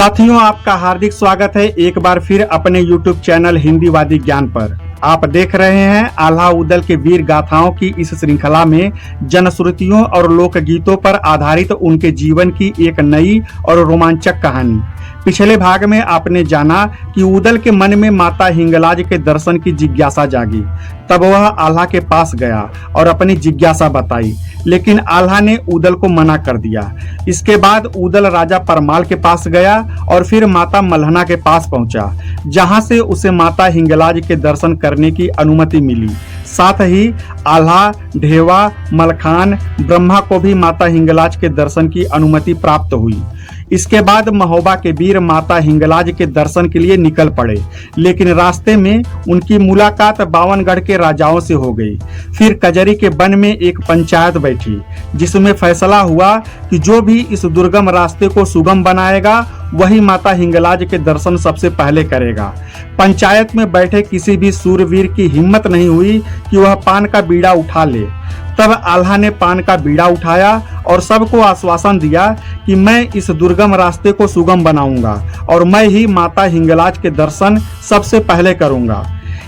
साथियों, आपका हार्दिक स्वागत है एक बार फिर अपने YouTube चैनल हिंदीवादी ज्ञान पर। आप देख रहे हैं आल्हा उदल के वीर गाथाओं की इस श्रृंखला में जनश्रुतियों और लोकगीतों पर आधारित उनके जीवन की एक नई और रोमांचक कहानी। पिछले भाग में आपने जाना कि उदल के मन में माता हिंगलाज के दर्शन की जिज्ञासा जागी। तब वह आल्हा के पास गया और अपनी जिज्ञासा बताई, लेकिन आल्हा ने उदल को मना कर दिया। इसके बाद उदल राजा परमाल के पास गया और फिर माता मल्हना के पास पहुंचा, जहां से उसे माता हिंगलाज के दर्शन करने की अनुमति मिली। साथ ही आल्हा, ढेवा, मलखान, ब्रह्मा को भी माता हिंगलाज के दर्शन की अनुमति प्राप्त हुई। इसके बाद महोबा के वीर माता हिंगलाज के दर्शन के लिए निकल पड़े, लेकिन रास्ते में उनकी मुलाकात बावनगढ़ के राजाओं से हो गई। फिर कजरी के वन में एक पंचायत बैठी, जिसमें फैसला हुआ कि जो भी इस दुर्गम रास्ते को सुगम बनाएगा वही माता हिंगलाज के दर्शन सबसे पहले करेगा। पंचायत में बैठे किसी भी सूरवीर की हिम्मत नहीं हुई कि वह पान का बीड़ा उठा ले। तब आल्हा ने पान का बीड़ा उठाया और सबको आश्वासन दिया कि मैं इस दुर्गम रास्ते को सुगम बनाऊंगा और मैं ही माता हिंगलाज के दर्शन सबसे पहले करूंगा।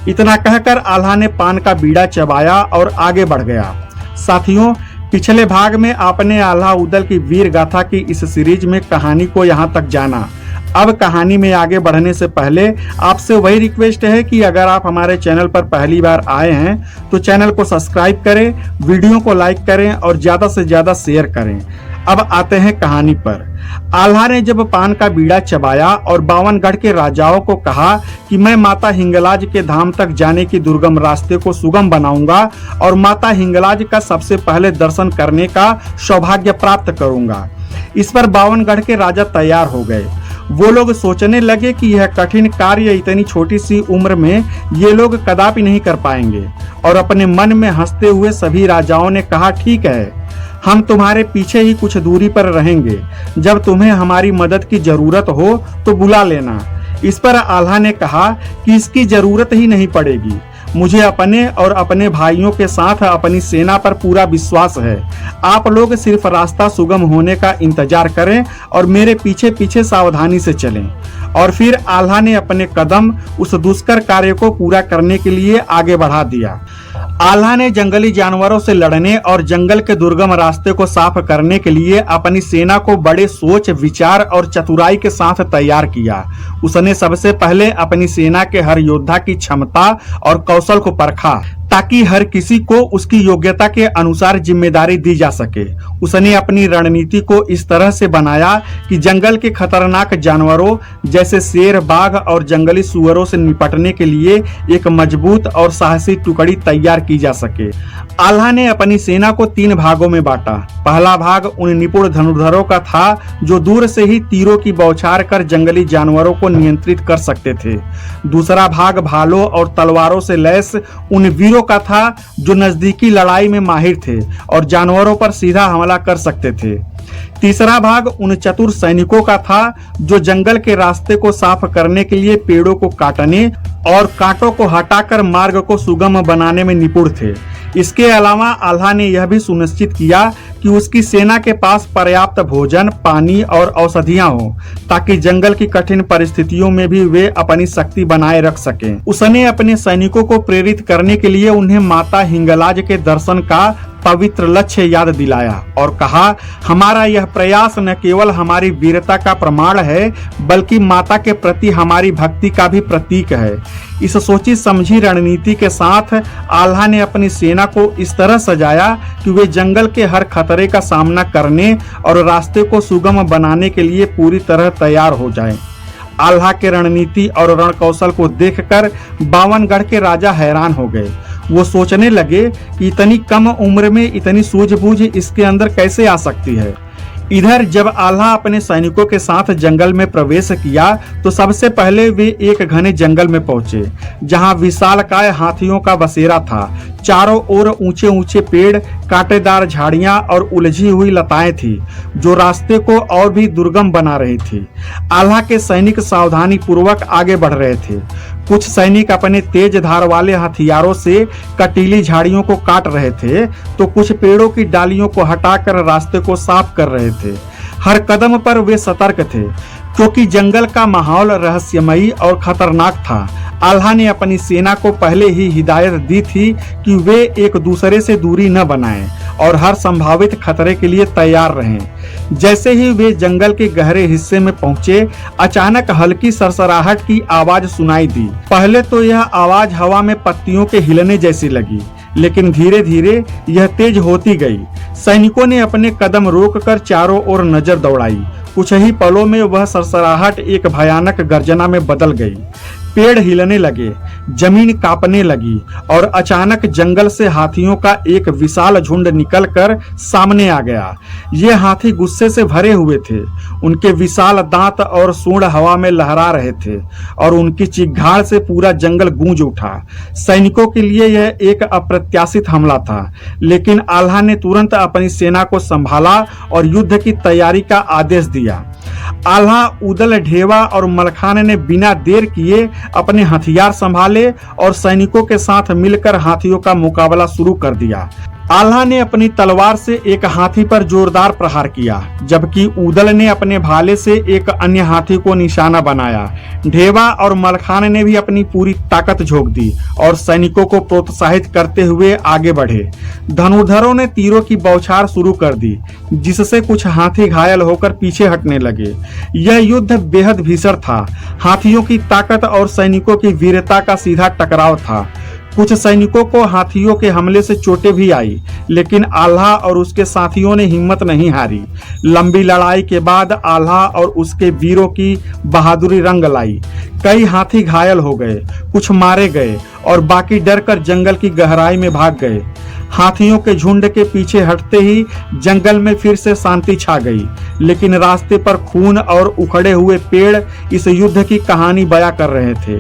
इतना कहकर आल्हा ने पान का बीड़ा चबाया और आगे बढ़ गया। साथियों, पिछले भाग में आपने आल्हा उदल की वीर गाथा की इस सीरीज में कहानी को यहाँ तक जाना। अब कहानी में आगे बढ़ने से पहले आपसे वही रिक्वेस्ट है कि अगर आप हमारे चैनल पर पहली बार आए हैं तो चैनल को सब्सक्राइब करें, वीडियो को लाइक करें और ज्यादा से ज्यादा शेयर करें। अब आते हैं कहानी पर। आल्हा ने जब पान का बीड़ा चबाया और बावनगढ़ के राजाओं को कहा कि मैं माता हिंगलाज के धाम तक जाने की दुर्गम रास्ते को सुगम बनाऊंगा और माता हिंगलाज का सबसे पहले दर्शन करने का सौभाग्य प्राप्त करूंगा। इस पर बावनगढ़ के राजा तैयार हो गए। वो लोग सोचने लगे कि यह कठिन कार्य इतनी छोटी सी उम्र में ये लोग कदापि नहीं कर पाएंगे, और अपने मन में हंसते हुए सभी राजाओं ने कहा, ठीक है, हम तुम्हारे पीछे ही कुछ दूरी पर रहेंगे। जब तुम्हें हमारी मदद की जरूरत हो तो बुला लेना। इस पर आल्हा ने कहा कि इसकी जरूरत ही नहीं पड़ेगी। मुझे अपने और अपने भाइयों के साथ अपनी सेना पर पूरा विश्वास है। आप लोग सिर्फ रास्ता सुगम होने का इंतजार करें और मेरे पीछे पीछे सावधानी से चलें। और फिर आल्हा ने अपने कदम उस दुष्कर कार्य को पूरा करने के लिए आगे बढ़ा दिया। आल्हा ने जंगली जानवरों से लड़ने और जंगल के दुर्गम रास्ते को साफ करने के लिए अपनी सेना को बड़े सोच, विचार और चतुराई के साथ तैयार किया। उसने सबसे पहले अपनी सेना के हर योद्धा की क्षमता और कौशल को परखा, ताकि हर किसी को उसकी योग्यता के अनुसार जिम्मेदारी दी जा सके। उसने अपनी रणनीति को इस तरह से बनाया कि जंगल के खतरनाक जानवरों जैसे शेर, बाघ और जंगली सुअरों से निपटने के लिए एक मजबूत और साहसी टुकड़ी तैयार की जा सके। आल्हा ने अपनी सेना को 3 भागों में बांटा। पहला भाग उन निपुण धनुर्धरों का था जो दूर से ही तीरों की बौछार कर जंगली जानवरों को नियंत्रित कर सकते थे। दूसरा भाग भालों और तलवारों से लैस उन वीरों का था जो नजदीकी लड़ाई में माहिर थे और जानवरों पर सीधा हमला कर सकते थे। तीसरा भाग उन चतुर सैनिकों का था जो जंगल के रास्ते को साफ करने के लिए पेड़ों को काटने और कांटों को हटाकर मार्ग को सुगम बनाने में निपुण थे। इसके अलावा आल्हा ने यह भी सुनिश्चित किया कि उसकी सेना के पास पर्याप्त भोजन, पानी और औषधियां हो, ताकि जंगल की कठिन परिस्थितियों में भी वे अपनी शक्ति बनाए रख सकें। उसने अपने सैनिकों को प्रेरित करने के लिए उन्हें माता हिंगलाज के दर्शन का पवित्र लक्ष्य याद दिलाया और कहा, हमारा यह प्रयास न केवल हमारी वीरता का प्रमाण है, बल्कि माता के प्रति हमारी भक्ति का भी प्रतीक है। इस सोची समझी रणनीति के साथ आल्हा ने अपनी सेना को इस तरह सजाया कि वे जंगल के हर खतरे का सामना करने और रास्ते को सुगम बनाने के लिए पूरी तरह तैयार हो जाएं। आल्हा के रणनीति और रण कौशल को देखकर बावनगढ़ के राजा हैरान हो गए। वो सोचने लगे कि इतनी कम उम्र में इतनी सूझबूझ इसके अंदर कैसे आ सकती है। इधर जब आल्हा अपने सैनिकों के साथ जंगल में प्रवेश किया तो सबसे पहले वे एक घने जंगल में पहुंचे, जहां विशालकाय हाथियों का बसेरा था। चारों ओर ऊंचे ऊंचे पेड़, कांटेदार झाड़ियां और उलझी हुई लताएं थी, जो रास्ते को और भी दुर्गम बना रही थी। आल्हा के सैनिक सावधानी पूर्वक आगे बढ़ रहे थे। कुछ सैनिक अपने तेज धार वाले हथियारों से कटीली झाड़ियों को काट रहे थे, तो कुछ पेड़ों की डालियों को हटाकर रास्ते को साफ कर रहे थे। हर कदम पर वे सतर्क थे। क्योंकि जंगल का माहौल रहस्यमयी और खतरनाक था। आल्हा ने अपनी सेना को पहले ही हिदायत दी थी कि वे एक दूसरे से दूरी न बनाएं और हर संभावित खतरे के लिए तैयार रहें। जैसे ही वे जंगल के गहरे हिस्से में पहुंचे, अचानक हल्की सरसराहट की आवाज सुनाई दी। पहले तो यह आवाज हवा में पत्तियों के हिलने जैसी लगी, लेकिन धीरे धीरे यह तेज होती गई। सैनिकों ने अपने कदम रोककर चारों ओर नजर दौड़ाई। कुछ ही पलों में वह सरसराहट एक भयानक गर्जना में बदल गई। पेड़ हिलने लगे, जमीन कांपने लगी और अचानक जंगल से हाथियों का एक विशाल झुंड निकलकर सामने आ गया। ये हाथी गुस्से से भरे हुए थे। उनके विशाल दांत और सूंड हवा में लहरा रहे थे और उनकी चिघाड़ से पूरा जंगल गूंज उठा। सैनिकों के लिए यह एक अप्रत्याशित हमला था, लेकिन आल्हा ने तुरंत अपनी सेना को संभाला और युद्ध की तैयारी का आदेश दिया। आल्हा, उदल, ढेवा और मलखान ने बिना देर किए अपने हथियार संभाले और सैनिकों के साथ मिलकर हाथियों का मुकाबला शुरू कर दिया। आल्हा ने अपनी तलवार से एक हाथी पर जोरदार प्रहार किया, जबकि उदल ने अपने भाले से एक अन्य हाथी को निशाना बनाया। ढेवा और मलखान ने भी अपनी पूरी ताकत झोंक दी और सैनिकों को प्रोत्साहित करते हुए आगे बढ़े। धनुर्धरों ने तीरों की बौछार शुरू कर दी, जिससे कुछ हाथी घायल होकर पीछे हटने लगे। यह युद्ध बेहद भीषण था। हाथियों की ताकत और सैनिकों की वीरता का सीधा टकराव था। कुछ सैनिकों को हाथियों के हमले से चोटें भी आई, लेकिन आल्हा और उसके साथियों ने हिम्मत नहीं हारी। लंबी लड़ाई के बाद आल्हा और उसके वीरों की बहादुरी रंग लाई। कई हाथी घायल हो गए, कुछ मारे गए और बाकी डरकर जंगल की गहराई में भाग गए। हाथियों के झुंड के पीछे हटते ही जंगल में फिर से शांति छा गई, लेकिन रास्ते पर खून और उखड़े हुए पेड़ इस युद्ध की कहानी बयां कर रहे थे।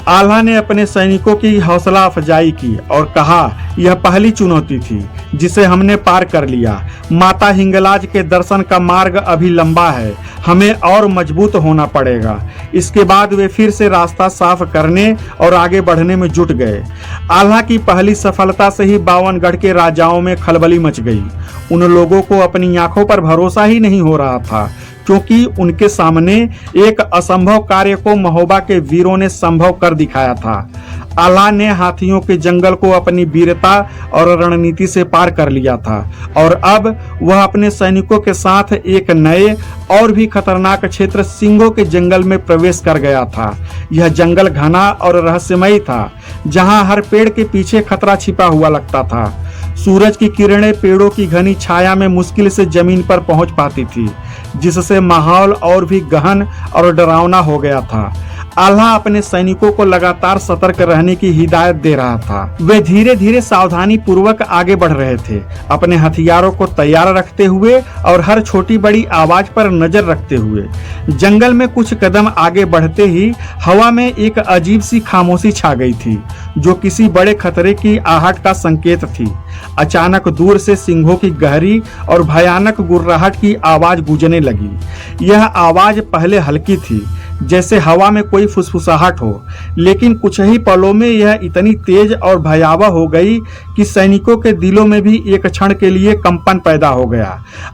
आल्हा ने अपने सैनिकों की हौसला अफजाई की और कहा, यह पहली चुनौती थी जिसे हमने पार कर लिया। माता हिंगलाज के दर्शन का मार्ग अभी लंबा है, हमें और मजबूत होना पड़ेगा। इसके बाद वे फिर से रास्ता साफ करने और आगे बढ़ने में जुट गए। आल्हा की पहली सफलता से ही बावनगढ़ के राजाओं में खलबली मच गई। उन लोगों को अपनी आंखों पर भरोसा ही नहीं हो रहा था, क्योंकि उनके सामने एक असंभव कार्य को महोबा के वीरों ने संभव कर दिखाया था। आल्हा ने हाथियों के जंगल को अपनी वीरता और रणनीति से पार कर लिया था और अब वह अपने सैनिकों के साथ एक नए और भी खतरनाक क्षेत्र सिंगों के जंगल में प्रवेश कर गया था। यह जंगल घना और रहस्यमयी था, जहां हर पेड़ के पीछे खतरा छिपा हुआ लगता था। सूरज की किरणें पेड़ों की घनी छाया में मुश्किल से जमीन पर पहुंच पाती थी, जिससे माहौल और भी गहन और डरावना हो गया था। आल्हा अपने सैनिकों को लगातार सतर्क रहने की हिदायत दे रहा था। वे धीरे धीरे सावधानी पूर्वक आगे बढ़ रहे थे, अपने हथियारों को तैयार रखते हुए और हर छोटी बड़ी आवाज पर नजर रखते हुए। जंगल में कुछ कदम आगे बढ़ते ही हवा में एक अजीब सी खामोशी छा गई थी, जो किसी बड़े खतरे की आहट का संकेत थी। अचानक दूर से सिंहों की गहरी और भयानक गुर्राहट की आवाज गूंजने लगी। यह आवाज पहले हल्की थी, जैसे हवा में कोई फुसफुसाहट हो, लेकिन कुछ ही पलों में यह इतनी तेज और भयावह हो गई कि सैनिकों के दिलों में भी एक क्षण के लिए कंपन पैदा हो गया।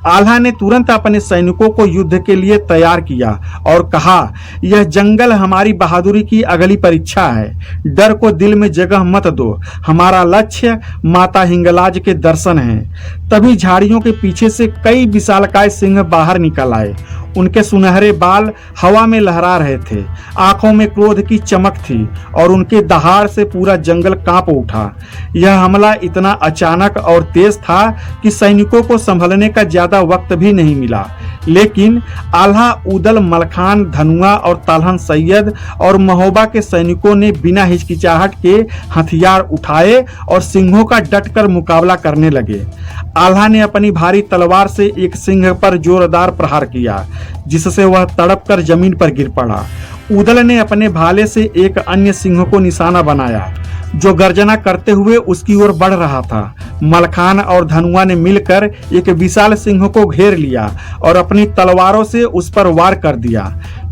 आल्हा ने तुरंत अपने सैनिकों को युद्ध के लिए तैयार किया और कहा, यह जंगल हमारी बहादुरी की अगली परीक्षा है। डर को दिल में जगह मत दो, हमारा लक्ष्य माता हिंगलाज के दर्शन हैं। तभी झाड़ियों के पीछे से कई विशालकाय सिंह बाहर निकल आए। उनके सुनहरे बाल हवा में लहरा रहे थे, आंखों में क्रोध की चमक थी और उनके दहाड़ से पूरा जंगल कांप उठा। यह हमला इतना अचानक और तेज था कि सैनिकों को संभलने का ज्यादा वक्त भी नहीं मिला, लेकिन आल्हा, उदल, मलखान, धनुआ और तालहन सैयद और महोबा के सैनिकों ने बिना हिचकिचाहट के हथियार उठाए और सिंहों का डटकर मुकाबला करने लगे। आल्हा ने अपनी भारी तलवार से एक सिंह पर जोरदार प्रहार किया, जिससे वह तड़प कर जमीन पर गिर पड़ा। उदल ने अपने भाले से एक अन्य सिंह को निशाना बनाया, जो गर्जना करते हुए उसकी ओर बढ़ रहा था। मलखान और धनुआ ने मिलकर एक विशाल सिंह को घेर लिया और अपनी तलवारों से उस पर वार कर दिया।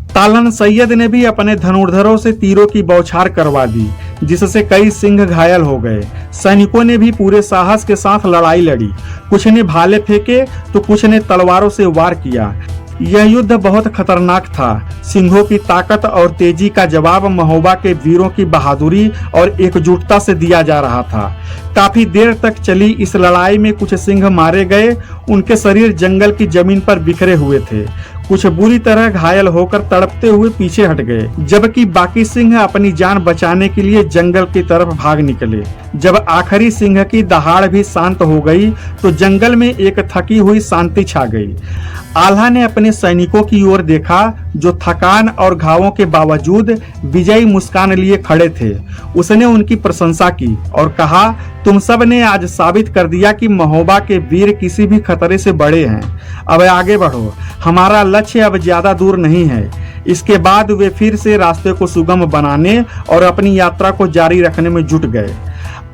तालन सैयद ने भी अपने धनुर्धरों से तीरों की बौछार करवा दी, जिससे कई सिंह घायल हो गए। सैनिकों ने भी पूरे साहस के साथ लड़ाई लड़ी। कुछ ने भाले फेंके तो कुछ ने तलवारों से वार किया, यह युद्ध बहुत खतरनाक था। सिंहों की ताकत और तेजी का जवाब महोबा के वीरों की बहादुरी और एकजुटता से दिया जा रहा था। काफी देर तक चली इस लड़ाई में कुछ सिंह मारे गए, उनके शरीर जंगल की जमीन पर बिखरे हुए थे। कुछ बुरी तरह घायल होकर तड़पते हुए पीछे हट गए, जबकि बाकी सिंह अपनी जान बचाने के लिए जंगल की तरफ भाग निकले। जब आखिरी सिंह की दहाड़ भी शांत हो गई तो जंगल में एक थकी हुई शांति छा गई। आल्हा ने अपने सैनिकों की ओर देखा जो थकान और घावों के बावजूद विजयी मुस्कान लिए खड़े थे। उसने उनकी प्रशंसा की और कहा, तुम सब ने आज साबित कर दिया कि महोबा के वीर किसी भी खतरे से बड़े हैं। अब आगे बढ़ो, हमारा लक्ष्य अब ज्यादा दूर नहीं है। इसके बाद वे फिर से रास्ते को सुगम बनाने और अपनी यात्रा को जारी रखने में जुट गए।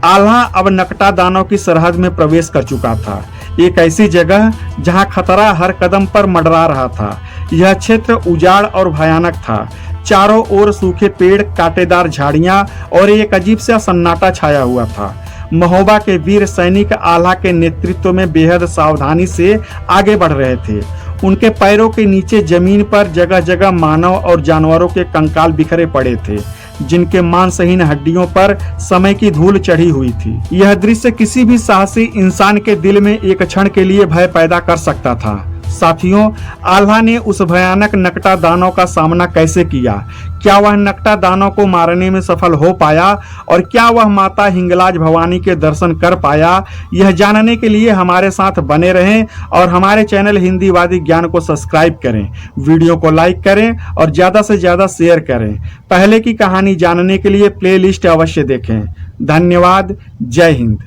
आल्हा अब नकटा दानव की सरहद में प्रवेश कर चुका था, एक ऐसी जगह जहां खतरा हर कदम पर मंडरा रहा था। यह क्षेत्र उजाड़ और भयानक था। चारों ओर सूखे पेड़, कांटेदार झाड़ियां और एक अजीब सा सन्नाटा छाया हुआ था। महोबा के वीर सैनिक आल्हा के नेतृत्व में बेहद सावधानी से आगे बढ़ रहे थे। उनके पैरों के नीचे जमीन पर जगह जगह मानव और जानवरों के कंकाल बिखरे पड़े थे, जिनके मांसहीन हड्डियों पर समय की धूल चढ़ी हुई थी। यह दृश्य किसी भी साहसी इंसान के दिल में एक क्षण के लिए भय पैदा कर सकता था। साथियों, आल्हा ने उस भयानक नकटा दानव का सामना कैसे किया? क्या वह नकटा दानव को मारने में सफल हो पाया और क्या वह माता हिंगलाज भवानी के दर्शन कर पाया? यह जानने के लिए हमारे साथ बने रहें और हमारे चैनल हिंदीवादी ज्ञान को सब्सक्राइब करें, वीडियो को लाइक करें और ज्यादा से ज्यादा शेयर करें। पहले की कहानी जानने के लिए प्लेलिस्ट अवश्य देखें। धन्यवाद। जय हिंद।